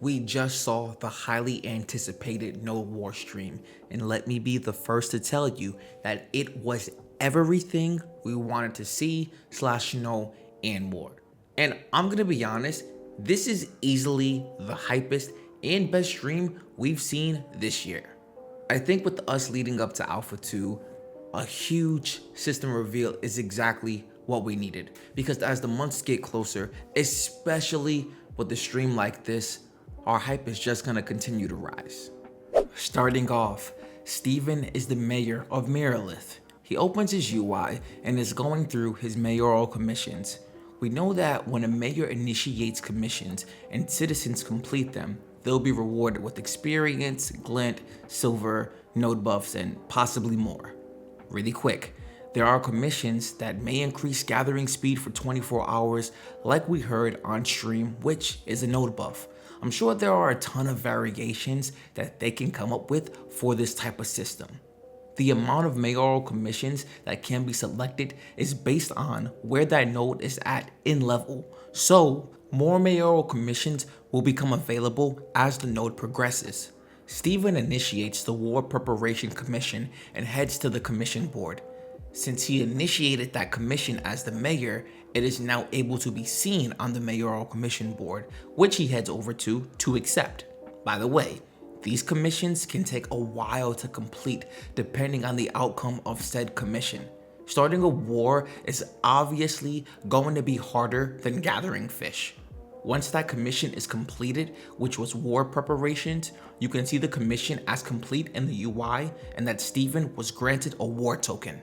We just saw the highly anticipated Node War stream, and let me be the first to tell you that it was everything we wanted to see slash know and more. And I'm gonna be honest, this is easily the hypest and best stream we've seen this year. I think with us leading up to Alpha 2, a huge system reveal is exactly what we needed, because as the months get closer, especially with a stream like this, our hype is just gonna continue to rise. Starting off, Steven is the mayor of Miralith. He opens his UI and is going through his mayoral commissions. We know that when a mayor initiates commissions and citizens complete them, they'll be rewarded with experience, glint, silver, node buffs, and possibly more. Really quick, there are commissions that may increase gathering speed for 24 hours like we heard on stream, which is a node buff. I'm sure there are a ton of variations that they can come up with for this type of system. The amount of mayoral commissions that can be selected is based on where that node is at in level. So more mayoral commissions will become available as the node progresses. Steven initiates the War Preparation Commission and heads to the commission board. Since he initiated that commission as the mayor, it is now able to be seen on the mayoral commission board, which he heads over to accept. By the way, these commissions can take a while to complete depending on the outcome of said commission. Starting a war is obviously going to be harder than gathering fish. Once that commission is completed, which was war preparations, you can see the commission as complete in the UI and that Steven was granted a war token.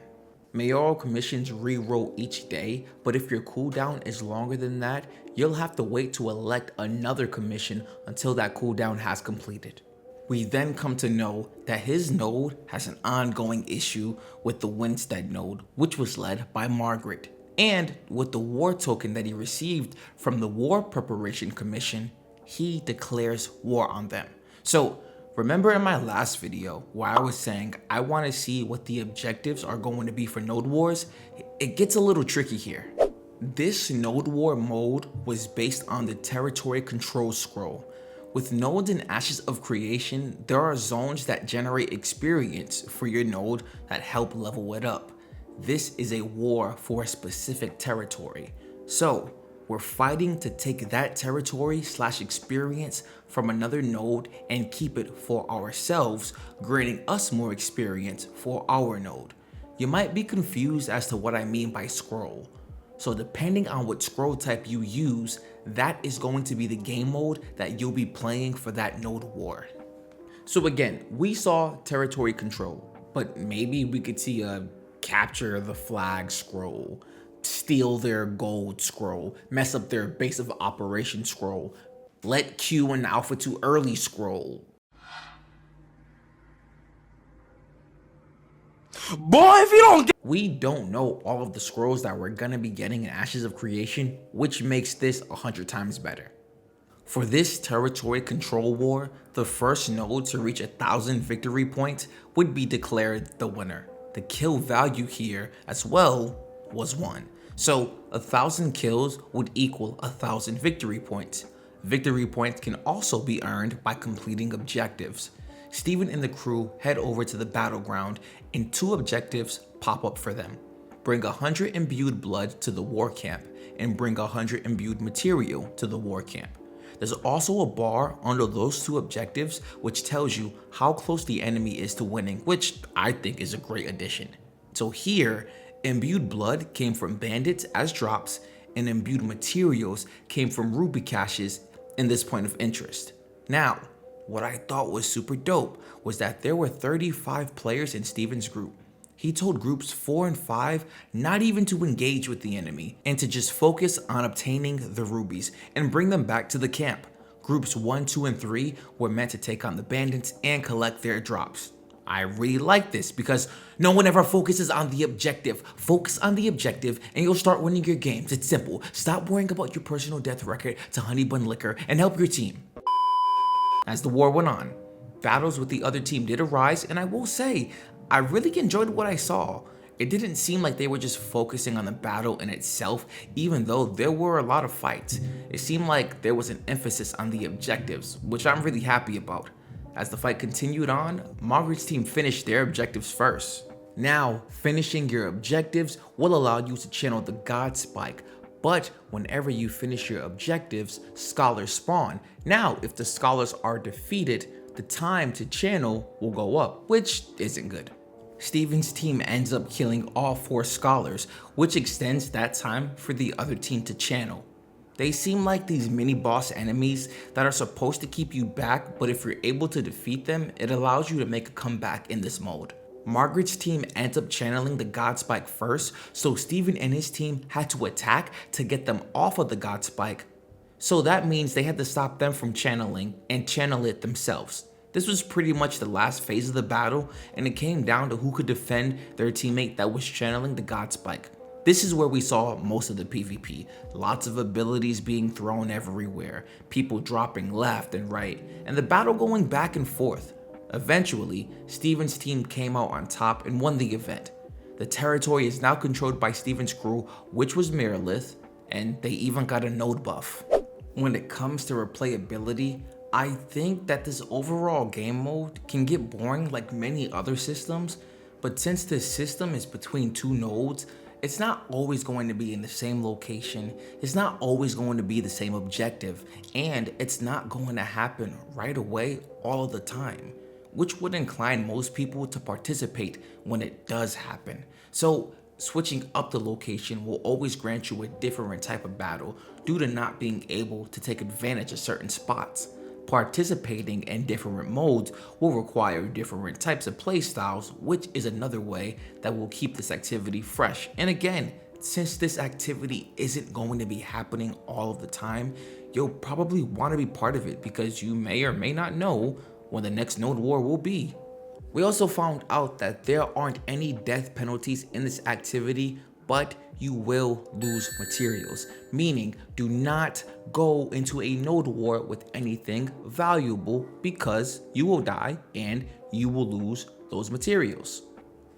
Mayoral commissions reroll each day, but if your cooldown is longer than that, you'll have to wait to elect another commission until that cooldown has completed. We then come to know that his node has an ongoing issue with the Winstead node, which was led by Margaret. And with the war token that he received from the War Preparation Commission, he declares war on them. So remember in my last video where I was saying I want to see what the objectives are going to be for Node Wars? It gets a little tricky here. This Node War mode was based on the Territory Control Scroll. With nodes and Ashes of Creation, there are zones that generate experience for your node that help level it up. This is a war for a specific territory. So we're fighting to take that territory slash experience from another node and keep it for ourselves, granting us more experience for our node. You might be confused as to what I mean by scroll. So depending on what scroll type you use, that is going to be the game mode that you'll be playing for that node war. So again, we saw territory control, but maybe we could see a capture the flag scroll, steal their gold scroll, mess up their base of operation scroll, let Q and Alpha 2 early scroll. Boy, if you don't get— We don't know all of the scrolls that we're gonna be getting in Ashes of Creation, which makes this 100 times better. For this territory control war, the first node to reach 1,000 victory points would be declared the winner. The kill value here as well was 1. So 1,000 kills would equal 1,000 victory points. Victory points can also be earned by completing objectives. Steven and the crew head over to the battleground and 2 objectives pop up for them. Bring 100 imbued blood to the war camp and bring 100 imbued material to the war camp. There's also a bar under those 2 objectives which tells you how close the enemy is to winning, which I think is a great addition. So here, imbued blood came from bandits as drops and imbued materials came from ruby caches in this point of interest. Now, what I thought was super dope was that there were 35 players in Steven's group. He told groups 4 and 5 not even to engage with the enemy and to just focus on obtaining the rubies and bring them back to the camp. Groups 1, 2, and 3 were meant to take on the bandits and collect their drops. I really like this because no one ever focuses on the objective. Focus on the objective and you'll start winning your games. It's simple. Stop worrying about your personal death record to honey bun liquor and help your team. As the war went on, battles with the other team did arise, and I will say, I really enjoyed what I saw. It didn't seem like they were just focusing on the battle in itself, even though there were a lot of fights. It seemed like there was an emphasis on the objectives, which I'm really happy about. As the fight continued on, Margaret's team finished their objectives first. Now, finishing your objectives will allow you to channel the God Spike, but whenever you finish your objectives, scholars spawn. Now, if the scholars are defeated, the time to channel will go up, which isn't good. Steven's team ends up killing all 4 scholars, which extends that time for the other team to channel. They seem like these mini boss enemies that are supposed to keep you back, but if you're able to defeat them, it allows you to make a comeback in this mode. Margaret's team ends up channeling the God Spike first, so Steven and his team had to attack to get them off of the God Spike. So that means they had to stop them from channeling and channel it themselves. This was pretty much the last phase of the battle, and it came down to who could defend their teammate that was channeling the God Spike. This is where we saw most of the PvP. Lots of abilities being thrown everywhere, people dropping left and right, and the battle going back and forth. Eventually, Steven's team came out on top and won the event. The territory is now controlled by Steven's crew, which was Mirrorlith, and they even got a node buff. When it comes to replayability, I think that this overall game mode can get boring like many other systems, but since this system is between 2 nodes, it's not always going to be in the same location, it's not always going to be the same objective, and it's not going to happen right away all of the time, which would incline most people to participate when it does happen. So switching up the location will always grant you a different type of battle due to not being able to take advantage of certain spots. Participating in different modes will require different types of playstyles, which is another way that will keep this activity fresh. And again, since this activity isn't going to be happening all of the time, you'll probably want to be part of it because you may or may not know when the next node war will be. We also found out that there aren't any death penalties in this activity, but you will lose materials, meaning do not go into a node war with anything valuable because you will die and you will lose those materials.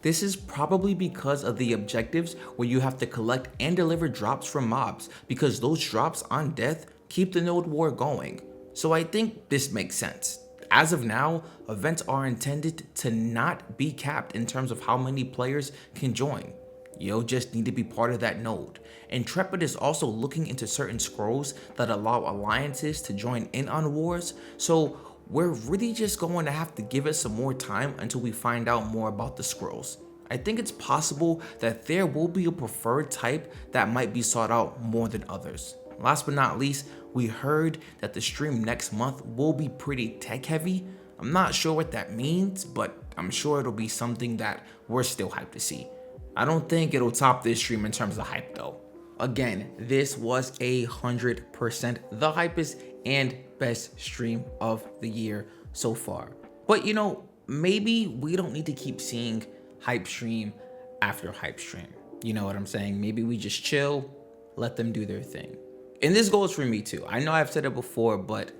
This is probably because of the objectives where you have to collect and deliver drops from mobs, because those drops on death keep the node war going. So I think this makes sense. As of now, events are intended to not be capped in terms of how many players can join. You'll just need to be part of that node. Intrepid is also looking into certain scrolls that allow alliances to join in on wars, so we're really just going to have to give it some more time until we find out more about the scrolls. I think it's possible that there will be a preferred type that might be sought out more than others. Last but not least, we heard that the stream next month will be pretty tech heavy. I'm not sure what that means, but I'm sure it'll be something that we're still hyped to see. I don't think it'll top this stream in terms of hype though. Again, this was 100% the hypest and best stream of the year so far. But you know, maybe we don't need to keep seeing hype stream after hype stream. You know what I'm saying? Maybe we just chill, let them do their thing. And this goes for me too. I know I've said it before, but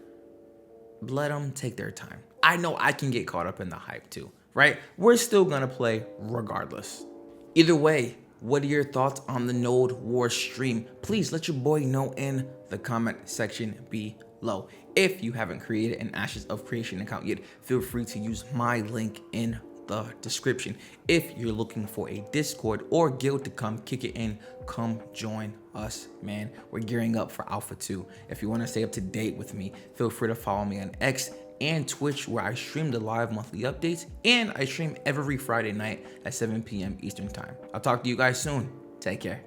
let them take their time. I know I can get caught up in the hype too, right? We're still gonna play regardless. Either way, what are your thoughts on the Node War stream? Please let your boy know in the comment section below. If you haven't created an Ashes of Creation account yet, feel free to use my link in the description. If you're looking for a Discord or guild to come kick it in, come join us, man. We're gearing up for Alpha 2. If you want to stay up to date with me, feel free to follow me on X and Twitch, where I stream the live monthly updates, and I stream every Friday night at 7 p.m. Eastern time. I'll talk to you guys soon. Take care.